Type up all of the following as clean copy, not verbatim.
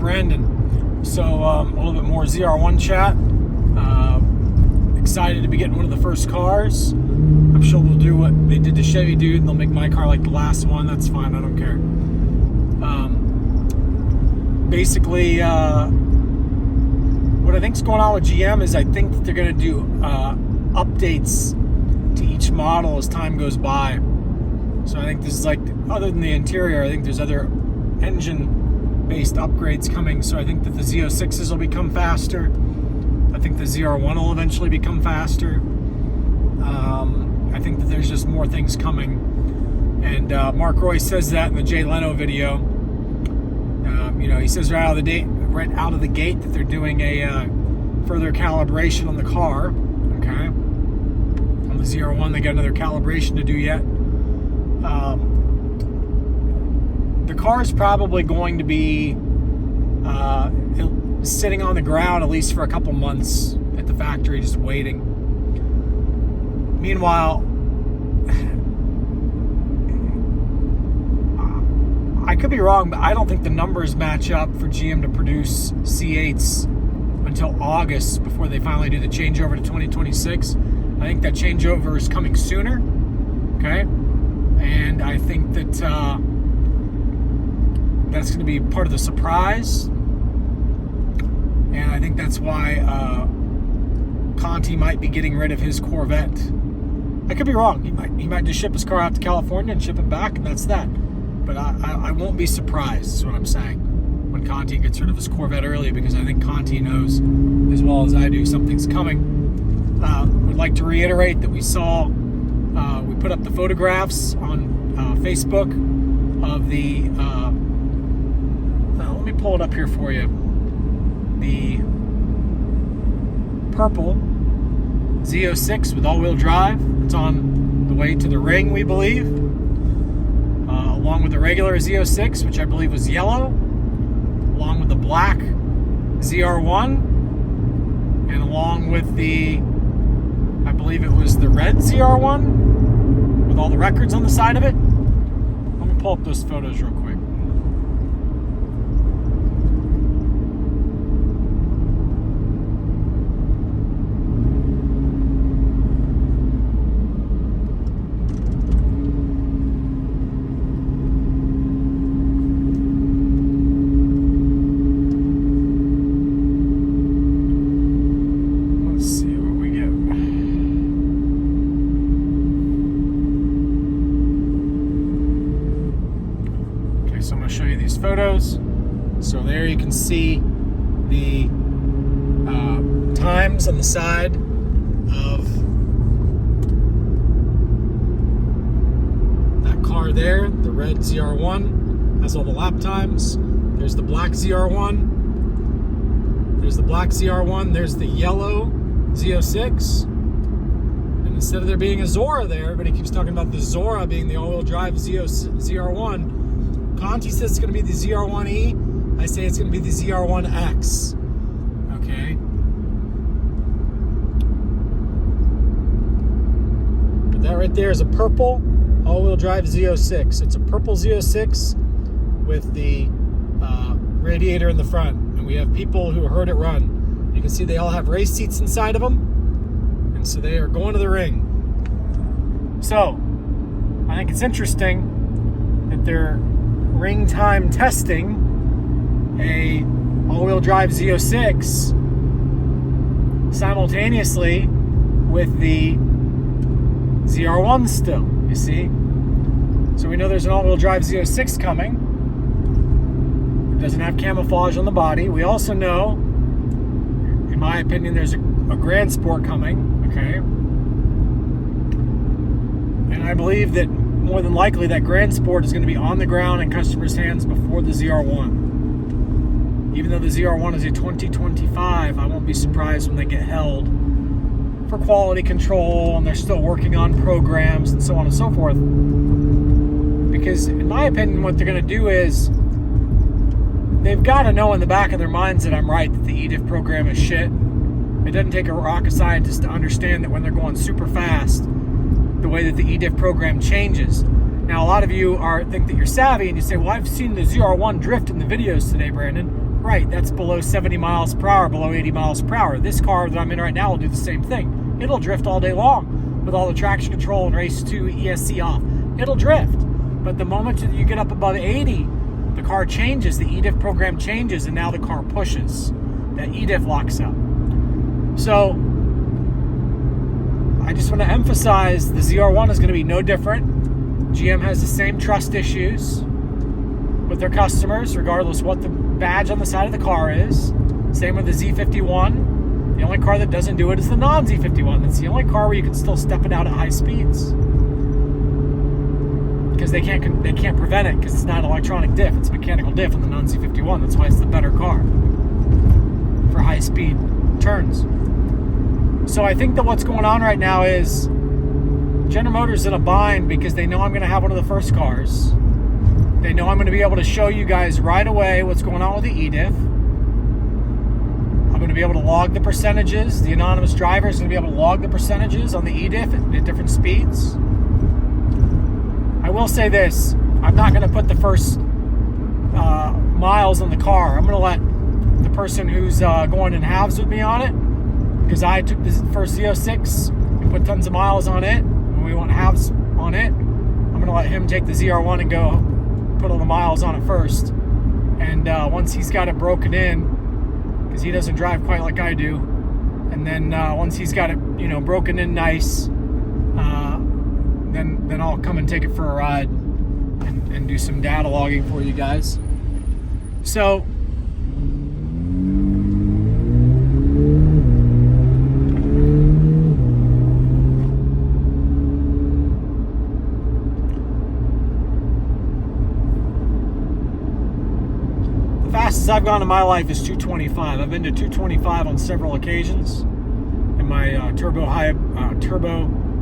Brandon. So a little bit more zr1 chat. Excited to be getting one of the first cars. I'm sure they'll do what they did to Chevy dude, and they'll make my car like the last one. That's fine, I don't care. Basically, what I think's going on with GM is I think that they're going to do updates to each model as time goes by. So I think this is like, other than the interior, I think there's other engine-based upgrades coming. So I think that the Z06s will become faster. I think the zr1 will eventually become faster. I think that there's just more things coming. And Mark Roy says that in the Jay Leno video. He says right out of the gate that they're doing a further calibration on the car. Okay. On the zr1, they got another calibration to do yet. The car is probably going to be sitting on the ground at least for a couple months at the factory, just waiting. Meanwhile, I could be wrong, but I don't think the numbers match up for GM to produce C8s until August before they finally do the changeover to 2026. I think that changeover is coming sooner. Okay, and I think that that's going to be part of the surprise. And I think that's why Conti might be getting rid of his Corvette. I could be wrong. He might just ship his car out to California and ship it back, and that's that. But I won't be surprised, is what I'm saying, when Conti gets rid of his Corvette early, because I think Conti knows as well as I do something's coming. Would like to reiterate that we put up the photographs on Facebook of the, let me pull it up here for you. The purple Z06 with all-wheel drive. It's on the way to the ring, we believe. Along with the regular Z06, which I believe was yellow. Along with the black ZR1. And along with the, I believe it was the red ZR1 with all the records on the side of it. Let me pull up those photos real quick. Photos. So there you can see the times on the side of that car there. The red ZR1 has all the lap times. There's the black ZR1. There's the black ZR1. There's the yellow Z06. And instead of there being a Zora there, everybody keeps talking about the Zora being the all-wheel drive ZR1. Conti says it's going to be the zr1e. I say it's going to be the zr1x. Okay. But that right there is a purple all-wheel drive Z06. It's a purple Z06 with the radiator in the front. And we have people who heard it run. You can see they all have race seats inside of them. And so they are going to the ring. So, I think it's interesting that they're ring time testing a all-wheel drive Z06 simultaneously with the ZR1 still, you see? So we know there's an all-wheel drive Z06 coming. It doesn't have camouflage on the body. We also know, in my opinion, there's a Grand Sport coming, okay? And I believe that more than likely that Grand Sport is going to be on the ground in customers' hands before the ZR1. Even though the ZR1 is a 2025, I won't be surprised when they get held for quality control and they're still working on programs and so on and so forth. Because in my opinion, what they're going to do is they've got to know in the back of their minds that I'm right, that the E-diff program is shit. It doesn't take a rocket scientist to understand that when they're going super fast, the way that the E-diff program changes. Now, a lot of you think that you're savvy and you say, well, I've seen the ZR1 drift in the videos today, Brandon. Right, that's below 70 miles per hour, below 80 miles per hour. This car that I'm in right now will do the same thing. It'll drift all day long with all the traction control and race 2 ESC off. It'll drift. But the moment that you get up above 80, the car changes, the E-diff program changes, and now the car pushes. That E-diff locks up. So, I just want to emphasize the zr1 is going to be no different. GM has the same trust issues with their customers, regardless what the badge on the side of the car is. Same with the Z51. The only car that doesn't do it is the non-Z51. That's the only car where you can still step it out at high speeds. Because they can't prevent it because it's not an electronic diff, it's a mechanical diff on the non-Z51. That's why it's the better car for high-speed turns. So I think that what's going on right now is General Motors in a bind because they know I'm going to have one of the first cars. They know I'm going to be able to show you guys right away what's going on with the E-diff. I'm going to be able to log the percentages. The anonymous driver is going to be able to log the percentages on the E-diff at different speeds. I will say this, I'm not going to put the first miles on the car. I'm going to let the person who's going in halves with me on it, because I took this first Z06 and put tons of miles on it, and we want halves on it. I'm going to let him take the zr1 and go put all the miles on it first. And once he's got it broken in, because he doesn't drive quite like I do, and then once he's got it, broken in nice, then I'll come and take it for a ride and do some data logging for you guys. So the fastest I've gone in my life is 225. I've been to 225 on several occasions in my turbo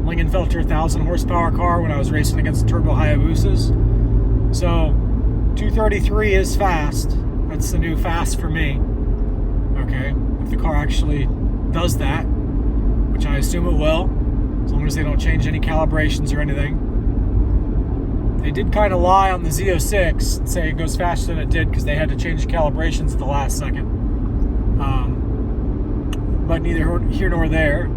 Lingenfelter 1,000 horsepower car when I was racing against turbo Hayabusas. So 233 is fast. That's the new fast for me. Okay, if the car actually does that, which I assume it will, as long as they don't change any calibrations or anything. They did kind of lie on the Z06 and say it goes faster than it did because they had to change the calibrations at the last second. But neither here nor there.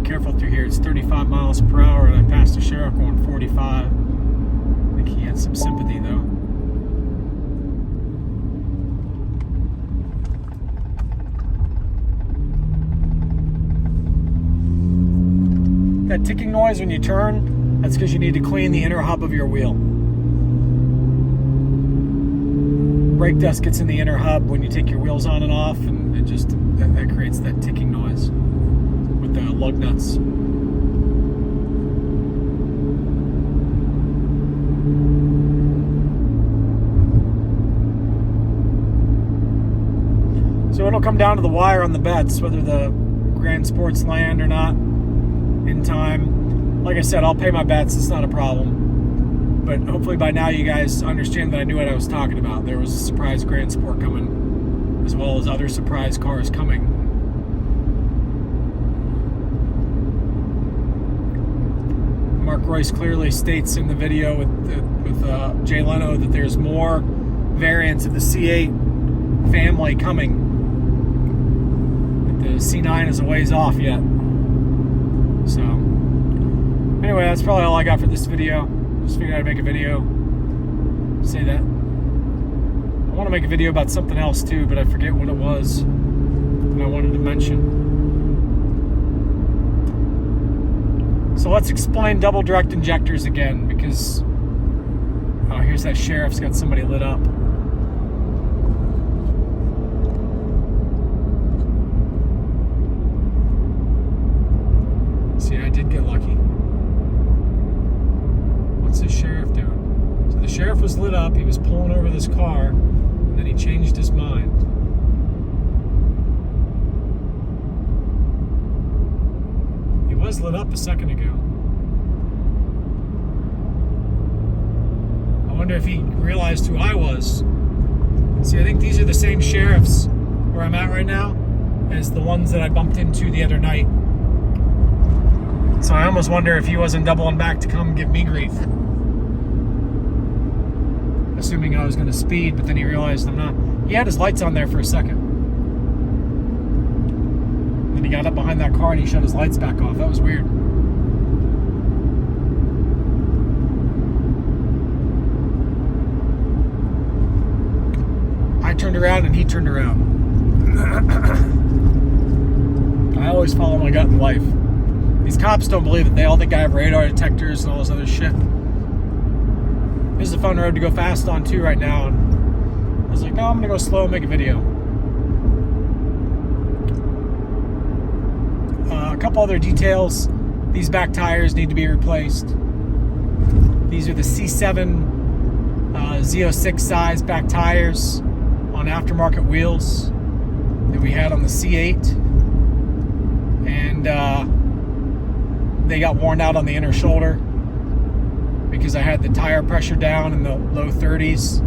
Careful through here. It's 35 miles per hour and I passed a sheriff going 45. I think he had some sympathy though. That ticking noise when you turn, that's because you need to clean the inner hub of your wheel. Brake dust gets in the inner hub when you take your wheels on and off, and it just that creates that ticking noise. The lug nuts. So it'll come down to the wire on the bets, whether the Grand Sports land or not in time. Like I said, I'll pay my bets, it's not a problem. But hopefully by now you guys understand that I knew what I was talking about. There was a surprise Grand Sport coming, as well as other surprise cars coming. Mark Royce clearly states in the video with Jay Leno that there's more variants of the C8 family coming. But the C9 is a ways off yet. So, anyway, that's probably all I got for this video. Just figured I'd make a video. Say that. I want to make a video about something else too, but I forget what it was that I wanted to mention. So let's explain double direct injectors again, because oh, here's that sheriff's got somebody lit up. See, I did get lucky. What's the sheriff doing? So the sheriff was lit up, he was pulling over this car, and then he changed his mind. Was lit up a second ago. I wonder if he realized who I was. See, I think these are the same sheriffs where I'm at right now as the ones that I bumped into the other night. So I almost wonder if he wasn't doubling back to come give me grief. Assuming I was going to speed, but then he realized I'm not. He had his lights on there for a second. Then he got up behind that car and he shut his lights back off. That was weird. I turned around and he turned around. I always follow my gut in life. These cops don't believe it. They all think I have radar detectors and all this other shit. This is a fun road to go fast on too right now. And I was like, no, I'm gonna go slow and make a video. A couple other details. These back tires need to be replaced. These are the C7 Z06 size back tires on aftermarket wheels that we had on the C8. And they got worn out on the inner shoulder because I had the tire pressure down in the low 30s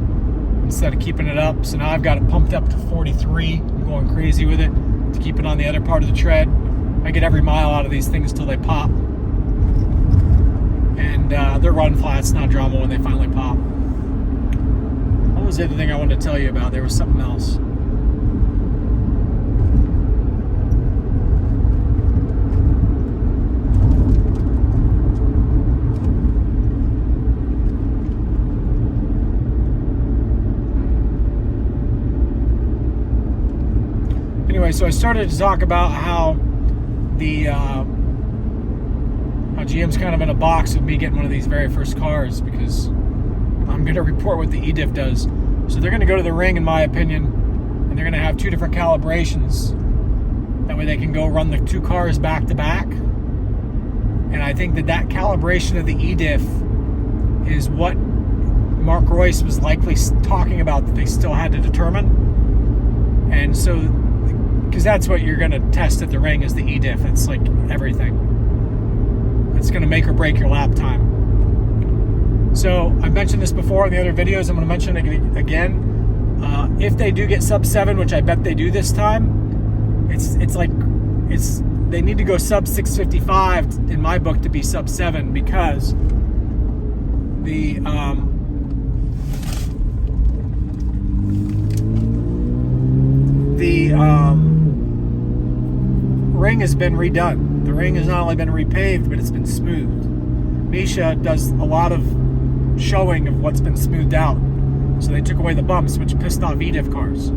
instead of keeping it up. So now I've got it pumped up to 43. I'm going crazy with it to keep it on the other part of the tread. I get every mile out of these things till they pop. And they're run flats, not drama when they finally pop. What was the other thing I wanted to tell you about? There was something else. Anyway, so I started to talk about how GM's kind of in a box with me getting one of these very first cars because I'm going to report what the E-diff does. So they're going to go to the ring, in my opinion, and they're going to have two different calibrations. That way they can go run the two cars back to back. And I think that calibration of the E-diff is what Mark Royce was likely talking about that they still had to determine. And so, because that's what you're going to test at the ring is the E-diff. It's like everything. It's going to make or break your lap time. So I've mentioned this before in the other videos. I'm going to mention it again. If they do get sub 7, which I bet they do this time, they need to go sub 655 in my book to be sub 7 because the ring has been redone. The ring has not only been repaved, but it's been smoothed. Misha does a lot of showing of what's been smoothed out. So they took away the bumps, which pissed off E-diff cars.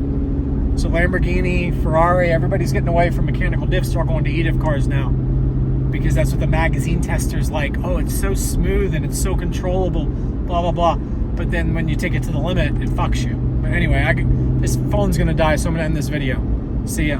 So Lamborghini, Ferrari, everybody's getting away from mechanical diffs, they're going to E-diff cars now. Because that's what the magazine testers like. Oh, it's so smooth and it's so controllable, blah, blah, blah. But then when you take it to the limit, it fucks you. But anyway, this phone's going to die, so I'm going to end this video. See ya.